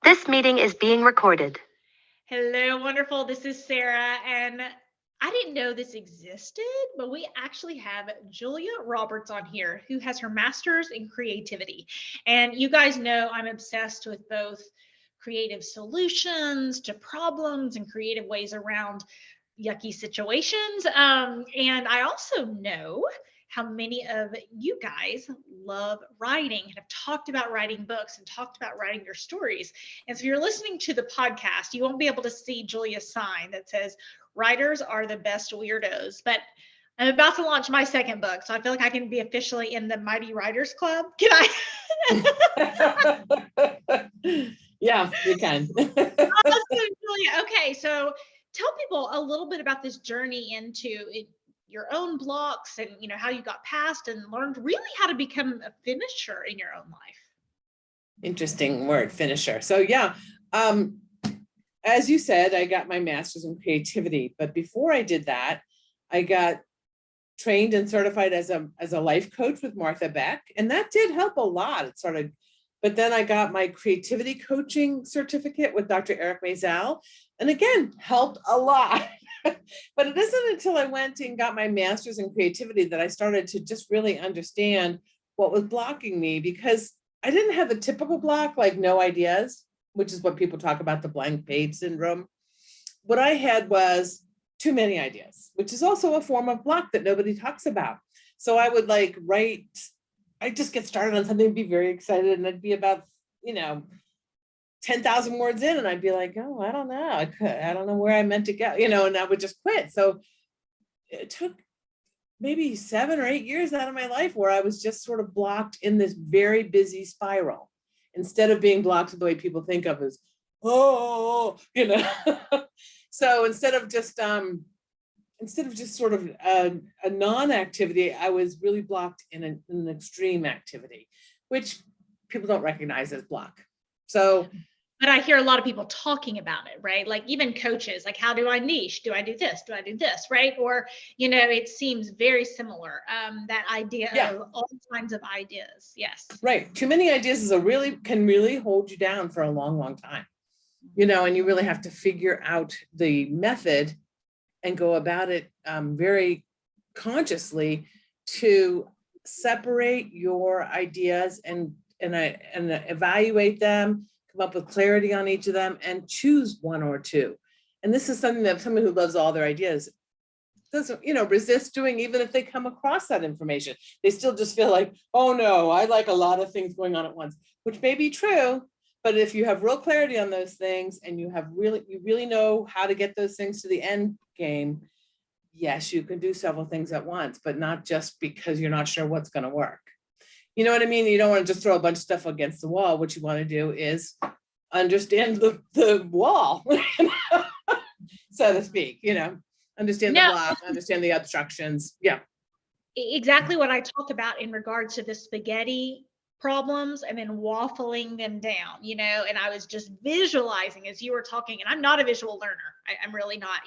This meeting is being recorded. Hello, wonderful. This is Sarah, and I didn't know this existed, but we actually have Julia Roberts on here who has her master's in creativity. And you guys know I'm obsessed with both creative solutions to problems and creative ways around yucky situations. And I also know how many of you guys love writing and have talked about writing books and talked about writing your stories. And so if you're listening to the podcast, you won't be able to see Julia's sign that says, "Writers are the best weirdos." But I'm about to launch my second book, so I feel like I can be officially in the Mighty Writers Club. Can I? Yeah, you can. Awesome, Julia. Okay, so tell people a little bit about this journey into your own blocks and how you got past and learned really how to become a finisher in your own life. Interesting word, finisher. So yeah, as you said, I got my master's in creativity, but before I did that, I got trained and certified as a life coach with Martha Beck, and that did help a lot. But then I got my creativity coaching certificate with Dr. Eric Maisel, and again, helped a lot. But it isn't until I went and got my master's in creativity that I started to just really understand what was blocking me, because I didn't have the typical block, like no ideas, which is what people talk about, the blank page syndrome. What I had was too many ideas, which is also a form of block that nobody talks about. So I would write, I just get started on something, be very excited, and I'd be about, 10,000 words in, and I'd be like, oh, I don't know. I don't know where I meant to go, and I would just quit. So it took maybe 7 or 8 years out of my life where I was just sort of blocked in this very busy spiral, instead of being blocked the way people think of as, So instead of just sort of a non-activity, I was really blocked in an extreme activity, which people don't recognize as block. So, but I hear a lot of people talking about it, right? Like even coaches, like, how do I niche? Do I do this? Do I do this? Right? Or, it seems very similar. That idea of all kinds of ideas. Yes. Right. Too many ideas can really hold you down for a long, long time, and you really have to figure out the method and go about it very consciously to separate your ideas and evaluate them, come up with clarity on each of them, and choose one or two. And this is something that someone who loves all their ideas doesn't, resist doing, even if they come across that information. They still just feel like, oh no, I like a lot of things going on at once, which may be true. But if you have real clarity on those things and you really know how to get those things to the end game, yes, you can do several things at once, but not just because you're not sure what's going to work. You know what I mean? You don't want to just throw a bunch of stuff against the wall. What you want to do is understand the wall, so to speak, understand the block, understand the obstructions. Yeah. Exactly what I talk about in regards to the spaghetti problems and then waffling them down, and I was just visualizing as you were talking, and I'm not a visual learner. I'm really not,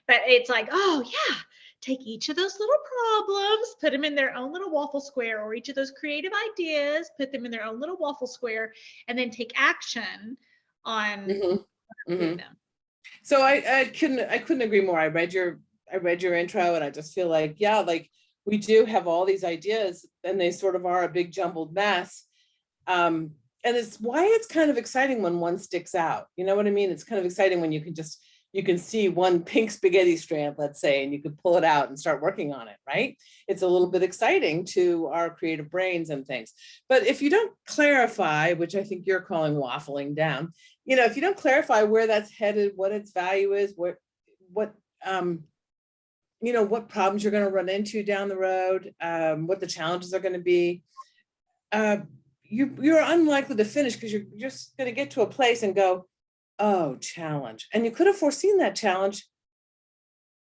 but it's like, oh yeah, take each of those little problems, put them in their own little waffle square, or each of those creative ideas, put them in their own little waffle square, and then take action on them. So I couldn't agree more. I read your intro, and I just feel like, we do have all these ideas, and they sort of are a big jumbled mess. And it's why it's kind of exciting when one sticks out. You know what I mean? It's kind of exciting when you can see one pink spaghetti strand, let's say, and you can pull it out and start working on it, right? It's a little bit exciting to our creative brains and things. But if you don't clarify, which I think you're calling waffling down, if you don't clarify where that's headed, what its value is, what problems you're going to run into down the road, what the challenges are going to be, you're unlikely to finish, because you're just going to get to a place and go, oh, challenge. And you could have foreseen that challenge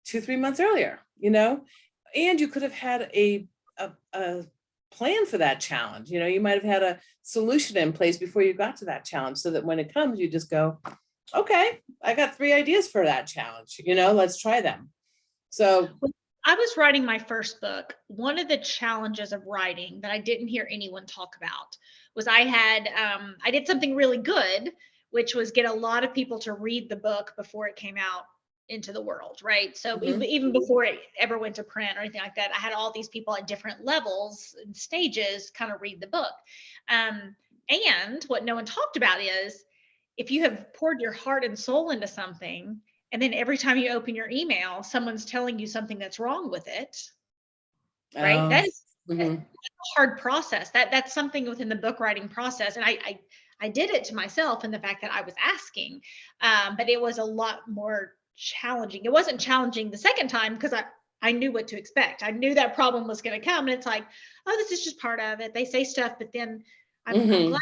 2-3 months earlier, and you could have had a plan for that challenge. You might have had a solution in place before you got to that challenge, so that when it comes, you just go, okay, I got 3 ideas for that challenge, let's try them. So I was writing my first book. One of the challenges of writing that I didn't hear anyone talk about was I did something really good which was get a lot of people to read the book before it came out into the world, right? So even before it ever went to print or anything like that, I had all these people at different levels and stages kind of read the book. And what no one talked about is, if you have poured your heart and soul into something, and then every time you open your email, someone's telling you something that's wrong with it, right? That is a hard process. That's something within the book writing process. And I did it to myself in the fact that I was asking, but it was a lot more challenging. It wasn't challenging the second time because I knew what to expect. I knew that problem was going to come, and it's like, oh, this is just part of it. They say stuff, but then I'm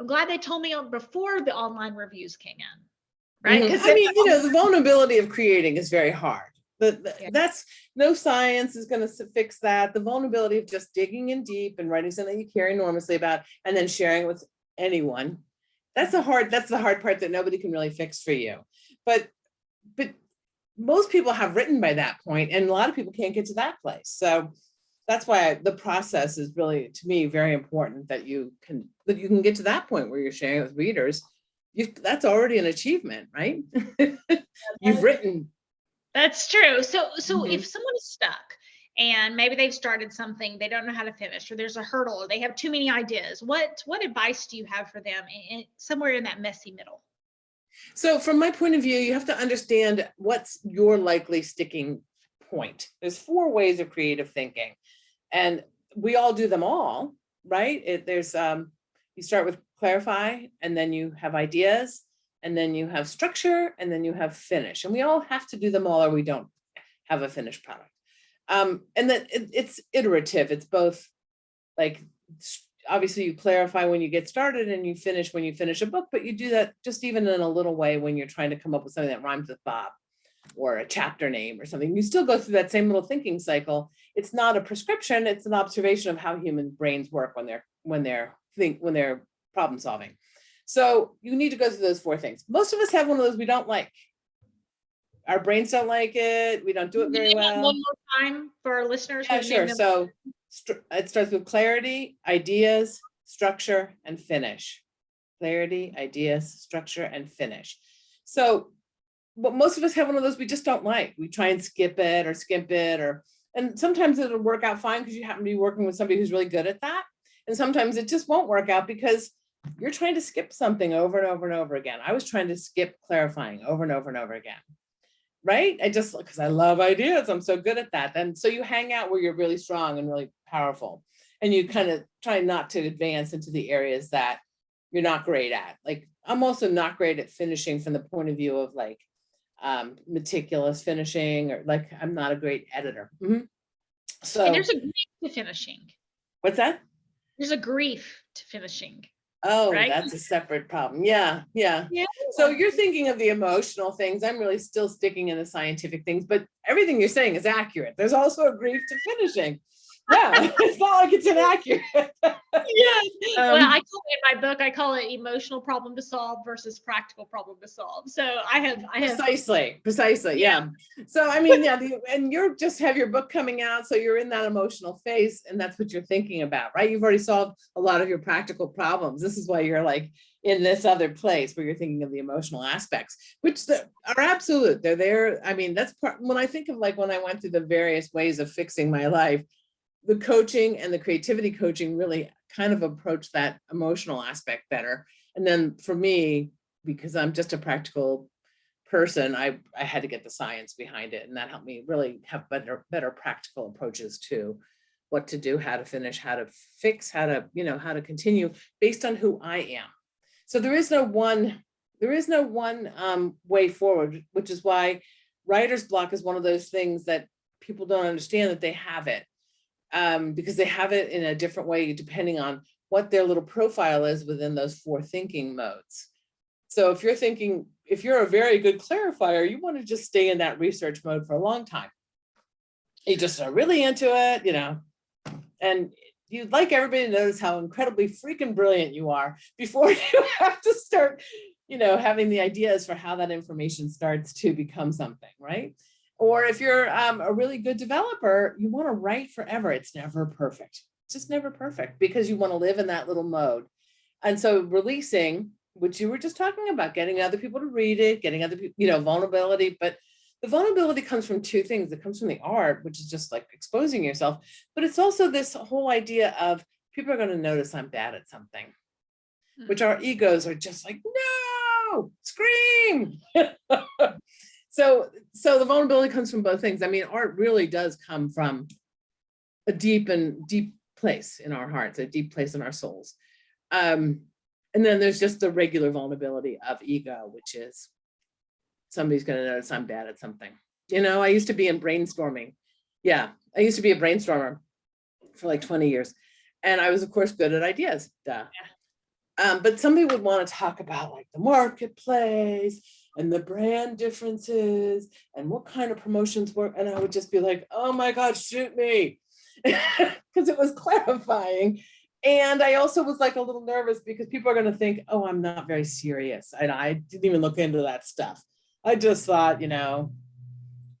glad they told me before the online reviews came in, right? Because I mean, the vulnerability of creating is very hard. That's no science is going to fix that. The vulnerability of just digging in deep and writing something you care enormously about and then sharing it with anyone. That's the hard part that nobody can really fix for you. But most people have written by that point, and a lot of people can't get to that place. So that's why the process is really, to me, very important, that you can get to that point where you're sharing with readers. That's already an achievement, right? You've written. That's true. So if someone is stuck and maybe they've started something, they don't know how to finish, or there's a hurdle, or they have too many ideas, what advice do you have for them somewhere in that messy middle? So from my point of view, you have to understand what's your likely sticking point. There's 4 ways of creative thinking, and we all do them all, right? You start with clarify, and then you have ideas, and then you have structure, and then you have finish. And we all have to do them all, or we don't have a finished product. And that it's iterative. It's both, like, obviously you clarify when you get started and you finish when you finish a book, but you do that just even in a little way when you're trying to come up with something that rhymes with Bob or a chapter name or something. You still go through that same little thinking cycle. It's not a prescription, it's an observation of how human brains work when they're problem solving. So you need to go through those 4 things. Most of us have one of those we don't like. Our brains don't like it. We don't do it very well. One more time for our listeners. Yeah, sure. So it starts with clarity, ideas, structure, and finish. Clarity, ideas, structure, and finish. So, but most of us have one of those we just don't like. We try and skip it or skimp it, and sometimes it'll work out fine because you happen to be working with somebody who's really good at that. And sometimes it just won't work out because you're trying to skip something over and over and over again. I was trying to skip clarifying over and over and over again. Right? Because I love ideas. I'm so good at that. And so you hang out where you're really strong and really powerful. And you kind of try not to advance into the areas that you're not great at. Like, I'm also not great at finishing from the point of view of like meticulous finishing, or like, I'm not a great editor. So and there's a grief to finishing. What's that? There's a grief to finishing. Oh, right? That's a separate problem. Yeah. So you're thinking of the emotional things. I'm really still sticking in the scientific things, but everything you're saying is accurate. There's also a grief to finishing. Yeah, it's not like it's inaccurate. Well, I call it in my book, I call it emotional problem to solve versus practical problem to solve. So I have precisely. Yeah. So I mean, and you're just have your book coming out, so you're in that emotional phase, and that's what you're thinking about, right? You've already solved a lot of your practical problems. This is why you're like in this other place where you're thinking of the emotional aspects, which are absolute. They're there. I mean, that's when I think of like when I went through the various ways of fixing my life, the coaching and the creativity coaching really kind of approach that emotional aspect better. And then for me, because I'm just a practical person, I had to get the science behind it. And that helped me really have better practical approaches to what to do, how to finish, how to fix, how to continue based on who I am. So there is no one way forward, which is why writer's block is one of those things that people don't understand that they have it. Because they have it in a different way depending on what their little profile is within those 4 thinking modes. So if you're a very good clarifier, you want to just stay in that research mode for a long time. You just are really into it, and you'd like everybody to notice how incredibly freaking brilliant you are before you have to start, having the ideas for how that information starts to become something, right? Or if you're a really good developer, you want to write forever. It's never perfect. It's just never perfect because you want to live in that little mode. And so releasing which you were just talking about, getting other people to read it, getting other people, vulnerability. But the vulnerability comes from two things. It comes from the art, which is just like exposing yourself, but it's also this whole idea of people are going to notice I'm bad at something, which our egos are just like, no, scream. So the vulnerability comes from both things. I mean, art really does come from a deep place in our hearts, a deep place in our souls. And then there's just the regular vulnerability of ego, which is somebody's going to notice I'm bad at something. I used to be in brainstorming. Yeah, I used to be a brainstormer for like 20 years. And I was, of course, good at ideas. Duh. But somebody would want to talk about like the marketplace and the brand differences and what kind of promotions work. And I would just be like, oh my God, shoot me. Because it was clarifying. And I also was like a little nervous because people are going to think, oh, I'm not very serious. And I didn't even look into that stuff. I just thought, yellow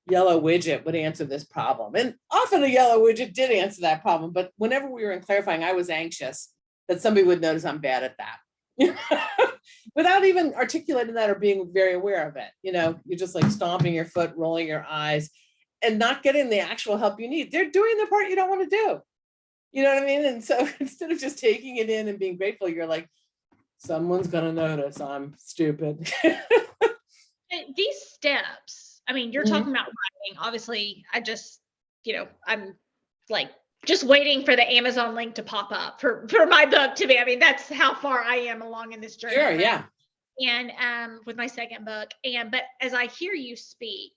widget would answer this problem. And often a yellow widget did answer that problem. But whenever we were in clarifying, I was anxious that somebody would notice I'm bad at that. Without even articulating that or being very aware of it. You're just like stomping your foot, rolling your eyes, and not getting the actual help you need. They're doing the part you don't want to do. You know what I mean? And so instead of just taking it in and being grateful, you're like, someone's going to notice I'm stupid. These steps, I mean, you're talking about writing. Obviously, I'm like just waiting for the Amazon link to pop up for my book to be. I mean, that's how far I am along in this journey. Sure, yeah. And with my second book. But as I hear you speak,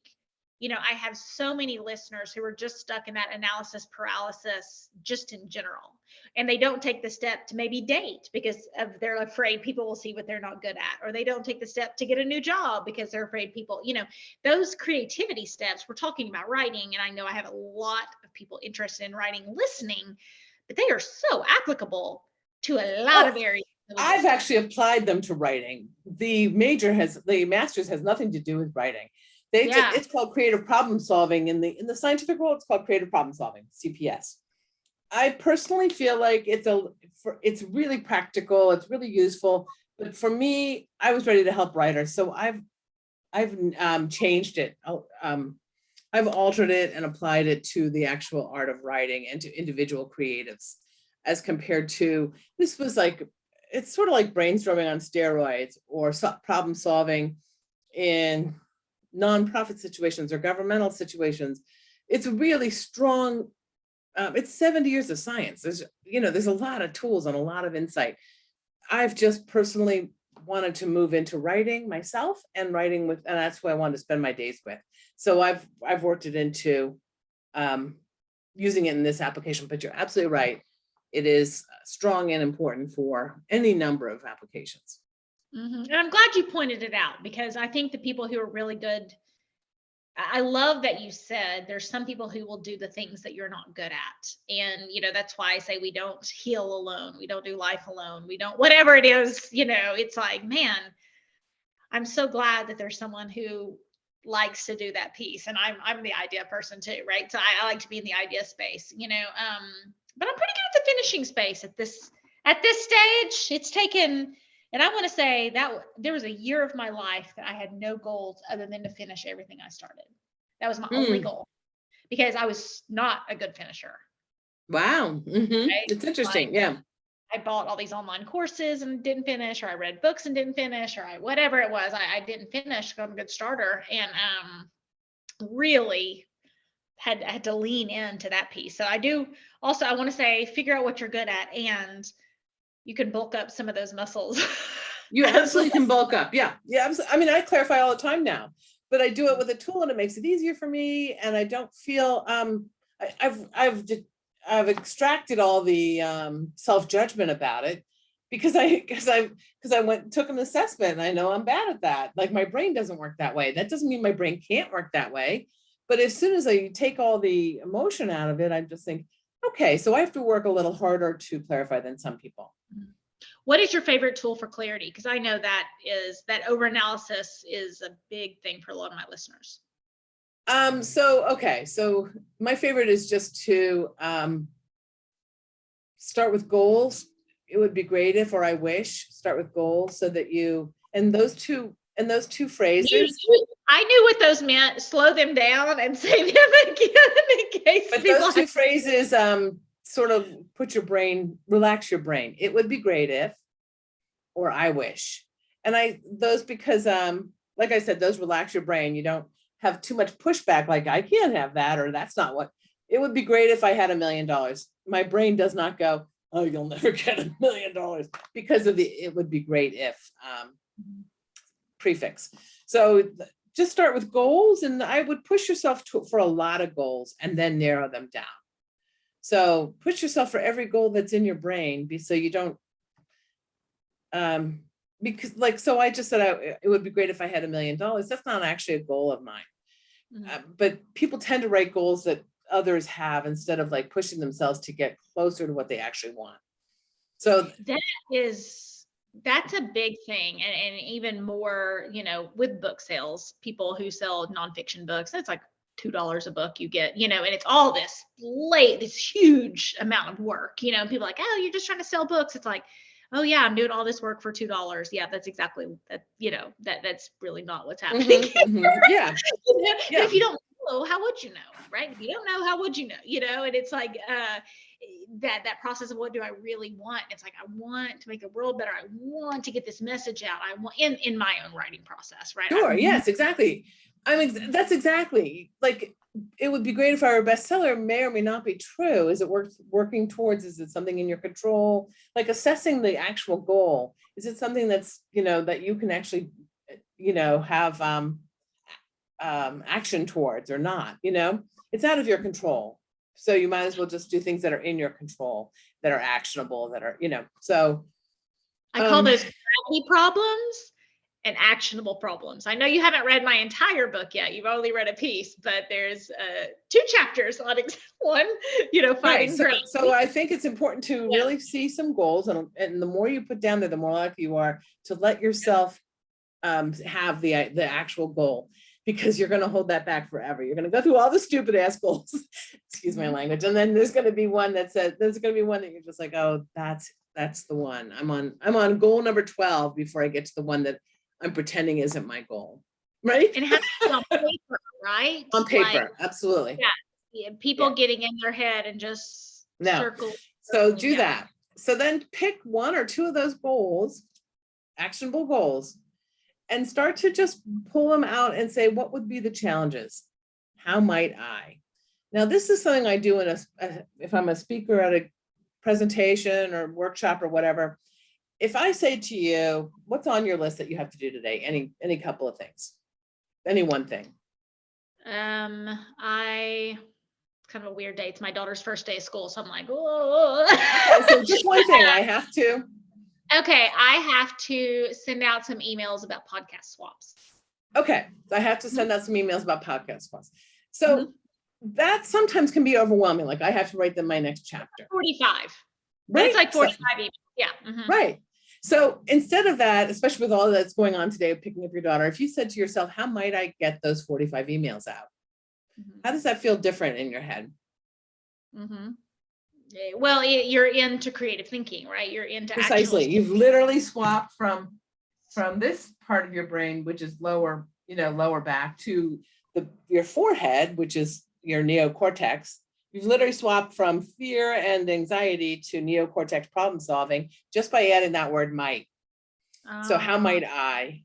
I have so many listeners who are just stuck in that analysis paralysis just in general. And they don't take the step to maybe date because they're afraid people will see what they're not good at, or they don't take the step to get a new job because they're afraid people, those creativity steps. We're talking about writing, and I know I have a lot of people interested in writing listening, but they are so applicable to a lot of areas. I've actually applied them to writing. The master's has nothing to do with writing. It's called creative problem solving. In the scientific world, it's called creative problem solving, CPS. I personally feel like it's really practical. It's really useful. But for me, I was ready to help writers, so I've changed it. I've altered it and applied it to the actual art of writing and to individual creatives, as compared to this was like, it's sort of like brainstorming on steroids or problem solving in nonprofit situations or governmental situations. It's really strong. It's 70 years of science. There's a lot of tools and a lot of insight. I've just personally wanted to move into writing myself and that's who I wanted to spend my days with. So I've worked it into using it in this application, but you're absolutely right. It is strong and important for any number of applications. And I'm glad you pointed it out, because I think the people who are really good, I love that you said there's some people who will do the things that you're not good at. And, that's why I say we don't heal alone. We don't do life alone. We don't, whatever it is, it's like, man, I'm so glad that there's someone who likes to do that piece. And I'm the idea person too, right? So I like to be in the idea space, but I'm pretty good at the finishing space at this stage. It's taken, and I want to say that there was a year of my life that I had no goals other than to finish everything I started. That was my only goal, because I was not a good finisher. Wow. Mm-hmm. Right? It's interesting. Yeah. I bought all these online courses and didn't finish, or I read books and didn't finish, or whatever it was, I didn't finish because I'm a good starter. And really had to lean into that piece. So I do also, I want to say, figure out what you're good at, and you can bulk up some of those muscles. You absolutely can bulk up. Yeah. I mean, I clarify all the time now, but I do it with a tool and it makes it easier for me. And I don't feel, I've extracted all the self-judgment about it, because I took an assessment and I know I'm bad at that. Like, my brain doesn't work that way. That doesn't mean my brain can't work that way. But as soon as I take all the emotion out of it, I just think, okay, so I have to work a little harder to clarify than some people. What is your favorite tool for clarity? Because I know that overanalysis is a big thing for a lot of my listeners. So my favorite is just to start with goals it would be great if, or I wish, start with goals so that and those two phrases. I knew what those meant. Slow them down and say them again in case. But those two phrases sort of relax your brain. It would be great if, or I wish. And because like I said, those relax your brain. You don't have too much pushback, like I can't have that, or that's not what, it would be great if I had $1 million. My brain does not go, oh, you'll never get $1 million, because of it would be great if prefix. So just start with goals, and I would push yourself for a lot of goals and then narrow them down. So push yourself for every goal that's in your brain, so you don't, because like, so I just said it would be great if I had $1 million. That's not actually a goal of mine. But people tend to write goals that others have instead of like pushing themselves to get closer to what they actually want. So that's a big thing. And even more, with book sales, people who sell nonfiction books, that's like $2 a book you get, and it's all this huge amount of work, people are like, oh, you're just trying to sell books. It's like, oh yeah, I'm doing all this work for $2. Yeah, that's exactly that, that's really not what's happening. Yeah. If you don't know, how would you know, right? If you don't know, how would you know, and it's like, that process of what do I really want? It's like, I want to make the world better. I want to get this message out. I want in my own writing process, right? Sure. Yes, exactly. I mean, that's exactly like, it would be great if I were a bestseller may or may not be true. Is it working towards, is it something in your control? Like assessing the actual goal. Is it something that's, that you can actually, have action towards or not, it's out of your control. So you might as well just do things that are in your control, that are actionable, that are, so. I call those gravity problems and actionable problems. I know you haven't read my entire book yet. You've only read a piece, but there's 2 chapters on one, fighting right. So I think it's important to really see some goals, and the more you put down there, the more likely you are to let yourself have the actual goal, because you're going to hold that back forever. You're going to go through all the stupid ass goals, excuse my language. And then there's going to be one that you're just like, oh, that's the one. I'm on goal number 12 before I get to the one that I'm pretending isn't my goal. Right. And have it on paper, right? On paper. Absolutely. Yeah. People getting in their head and just circle. So do that. So then pick 1 or 2 of those goals, actionable goals, and start to just pull them out and say, what would be the challenges? How might I? Now, this is something I do if I'm a speaker at a presentation or workshop or whatever. If I say to you, what's on your list that you have to do today? Any couple of things, any one thing. It's kind of a weird day. It's my daughter's first day of school. So I'm like, oh. So just one thing I have to. Okay, I have to send out some emails about podcast swaps. Okay, so I have to send out some emails about podcast swaps. So that sometimes can be overwhelming. Like I have to write them my next chapter. 45. Right. It's like 45 emails. Yeah. Right. So instead of that, especially with all that's going on today, picking up your daughter, if you said to yourself, how might I get those 45 emails out? How does that feel different in your head? Well, you're into creative thinking, right? You're into precisely. You've literally swapped from this part of your brain, which is lower back, to your forehead, which is your neocortex. You've literally swapped from fear and anxiety to neocortex problem solving just by adding that word might. So how might I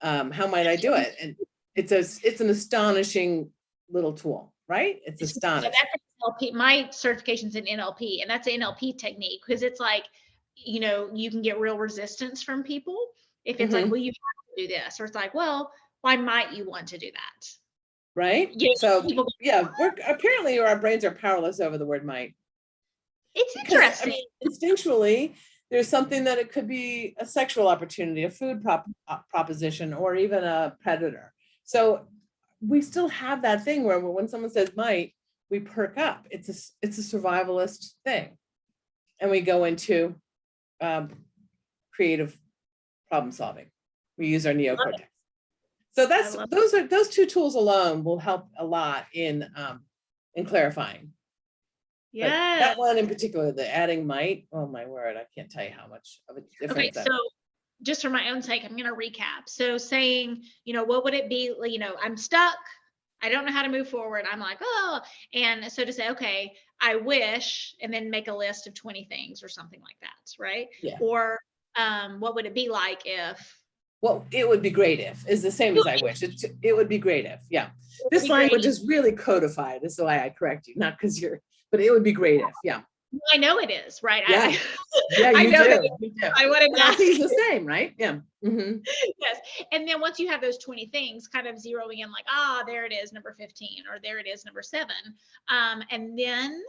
do it? And it's an astonishing little tool, right? It's astonishing. NLP, my certification's in NLP, and that's an NLP technique, because it's like, you can get real resistance from people if it's like, well, you have to do this, or it's like, well, why might you want to do that? Right. So apparently our brains are powerless over the word might. It's interesting. Instinctually, there's something that it could be a sexual opportunity, a food proposition, or even a predator. So we still have that thing where when someone says might, we perk up. It's a survivalist thing, and we go into creative problem solving. We use our neocortex. So those 2 tools alone will help a lot in clarifying. But Yeah. that one in particular, the adding might, oh my word, I can't tell you how much of a Okay, difference that. so just for my own sake, I'm going to recap. So saying, what would it be? I'm stuck. I don't know how to move forward. I'm like, oh, and so to say, okay, I wish, and then make a list of 20 things or something like that, right? Yeah. Or what would it be like if? Well, it would be great if is the same as I wish. It would be great if, yeah. This language is really codified. This is why I correct you, not because but it would be great if, yeah. I know it is, right? Yeah, yeah, I you know do. that You do. I want to ask. He's the same, right? Yeah. Mm-hmm. Yes. And then once you have those 20 things, kind of zeroing in like, there it is, number 15, or there it is, number 7. And then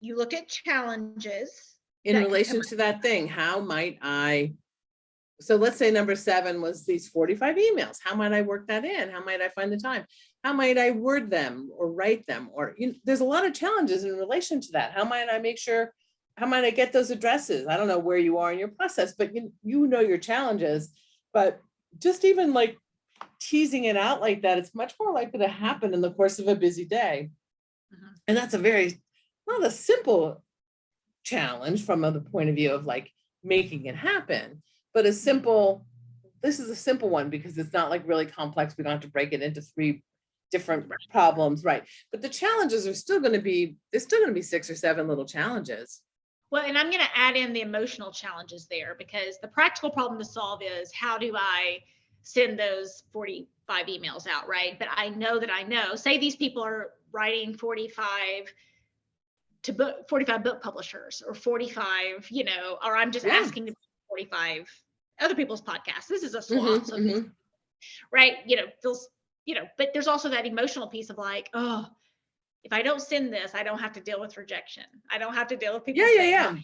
you look at challenges. In relation to that thing, how might I, so let's say number 7 was these 45 emails. How might I work that in? How might I find the time? How might I word them or write them? Or there's a lot of challenges in relation to that. How might I make sure, how might I get those addresses? I don't know where you are in your process, but you know your challenges, but just even like teasing it out like that, it's much more likely to happen in the course of a busy day. Mm-hmm. And that's not a simple challenge from the point of view of like making it happen, but this is a simple one because it's not like really complex. We don't have to break it into 3 different problems, right? But the challenges are still going to be, there's still going to be 6 or 7 little challenges. Well, and I'm going to add in the emotional challenges there, because the practical problem to solve is, how do I send those 45 emails out, right? But I know, say these people are writing 45 book publishers, or 45, or I'm just asking to 45 other people's podcasts. This is a slot. Mm-hmm, right. But there's also that emotional piece of like, oh, if I don't send this, I don't have to deal with rejection. I don't have to deal with people. Yeah.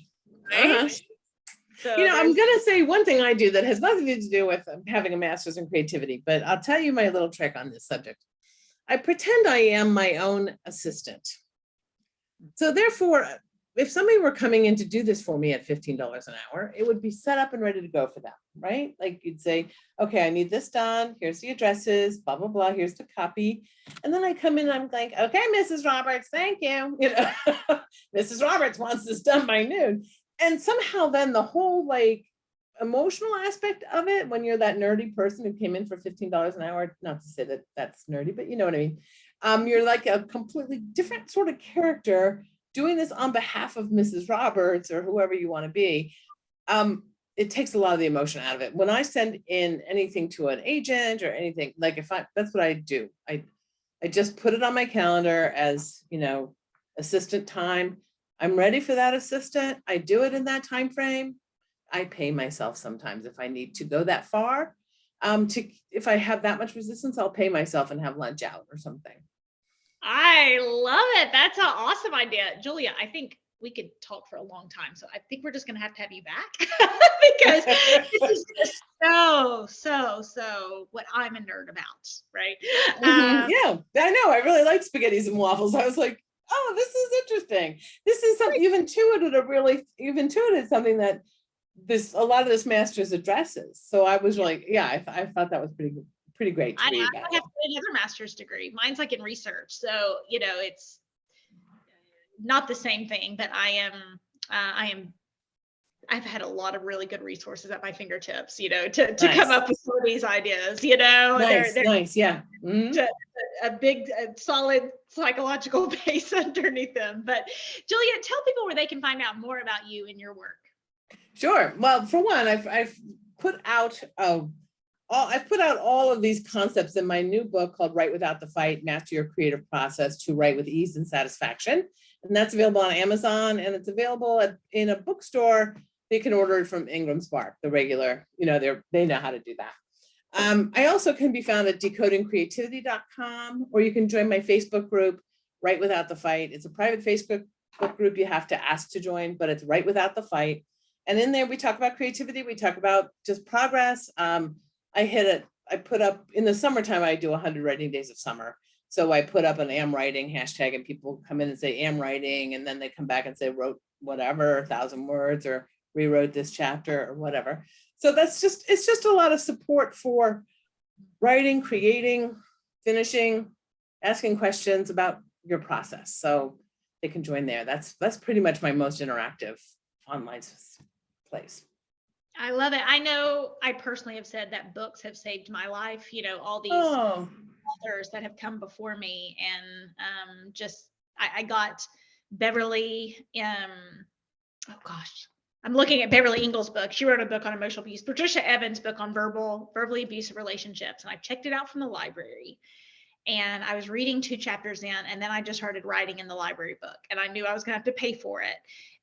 Right? Uh-huh. So I'm going to say one thing I do that has nothing to do with having a master's in creativity, but I'll tell you my little trick on this subject. I pretend I am my own assistant. So therefore, if somebody were coming in to do this for me at $15 an hour, it would be set up and ready to go for them, right? Like you'd say, okay, I need this done. Here's the addresses, blah, blah, blah. Here's the copy. And then I come in and I'm like, okay, Mrs. Roberts, thank you. Mrs. Roberts wants this done by noon. And somehow then the whole like emotional aspect of it, when you're that nerdy person who came in for $15 an hour, not to say that that's nerdy, but you know what I mean? You're like a completely different sort of character doing this on behalf of Mrs. Roberts or whoever you want to be. It takes a lot of the emotion out of it. When I send in anything to an agent or anything, like that's what I do. I just put it on my calendar as, assistant time. I'm ready for that assistant. I do it in that time frame. I pay myself sometimes if I need to go that far. If I have that much resistance, I'll pay myself and have lunch out or something. I love it. That's an awesome idea. Julia, I think we could talk for a long time. So I think we're just going to have you back because this is just so what I'm a nerd about, right? Yeah, I know. I really like spaghettis and waffles. I was like, oh, this is interesting. This is something you've intuited something that a lot of this master's addresses. So I was like, yeah, I thought that was pretty great to read. I have another master's degree. Mine's like in research. So, it's not the same thing, but I've had a lot of really good resources at my fingertips, to nice. Come up with some of these ideas, Nice, nice, yeah. Mm-hmm. A big, solid psychological base underneath them. But Julia, tell people where they can find out more about you and your work. Sure. Well, for one, I've put out all of these concepts in my new book called Write Without the Fight, Master Your Creative Process to Write with Ease and Satisfaction. And that's available on Amazon, and it's available in a bookstore. They can order it from Ingram Spark, the regular, they know how to do that. I also can be found at decodingcreativity.com, or you can join my Facebook group, Write Without the Fight. It's a private Facebook group you have to ask to join, but it's Write Without the Fight. And in there, we talk about creativity. We talk about just progress. I put up in the summertime, I do 100 writing days of summer. So I put up an am writing hashtag, and people come in and say am writing, and then they come back and say wrote whatever, 1,000 words, or rewrote this chapter or whatever. So it's just a lot of support for writing, creating, finishing, asking questions about your process. So they can join there. That's pretty much my most interactive online place. I love it. I know I personally have said that books have saved my life, all these authors that have come before me, and I got Beverly, oh gosh, I'm looking at Beverly Ingles' book. She wrote a book on emotional abuse. Patricia Evans' book on verbally abusive relationships. And I checked it out from the library. And I was reading 2 chapters in, and then I just started writing in the library book. And I knew I was going to have to pay for it.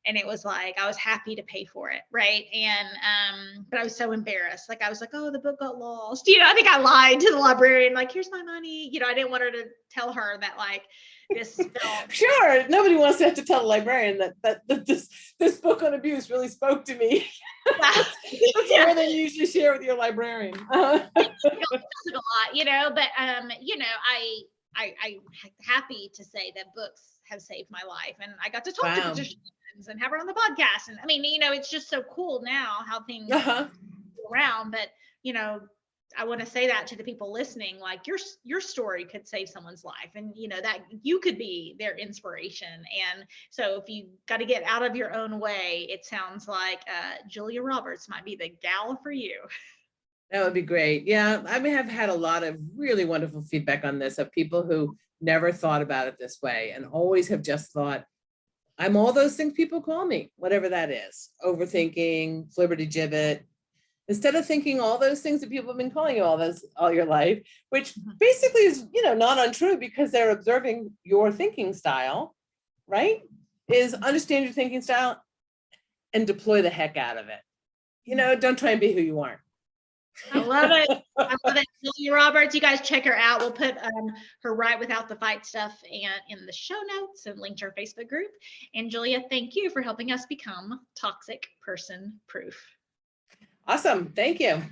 And it was like, I was happy to pay for it. Right. And, but I was so embarrassed. Like, I was like, oh, the book got lost. I think I lied to the librarian, like, here's my money. I didn't want her to tell her that, like, this felt. Sure. Nobody wants to have to tell a librarian that this book on abuse really spoke to me. That's more than you usually share with your librarian. A lot, but I'm happy to say that books have saved my life, and I got to talk to Patricia and have her on the podcast. And I mean, it's just so cool now how things go around. But I want to say that to the people listening, like your story could save someone's life, and that you could be their inspiration. And so if you got to get out of your own way, it sounds like Julia Roberts might be the gal for you. That would be great. Yeah, I have had a lot of really wonderful feedback on this, of people who never thought about it this way and always have just thought, I'm all those things people call me, whatever that is, overthinking, flibbertigibbet, instead of thinking all those things that people have been calling you all your life, which basically is, not untrue, because they're observing your thinking style, right? Is understand your thinking style and deploy the heck out of it. Don't try and be who you aren't. I love it. I love it. Julia Roberts, you guys check her out. We'll put her Right Without the Fight stuff in the show notes and link to her Facebook group. And Julia, thank you for helping us become toxic person proof. Awesome. Thank you.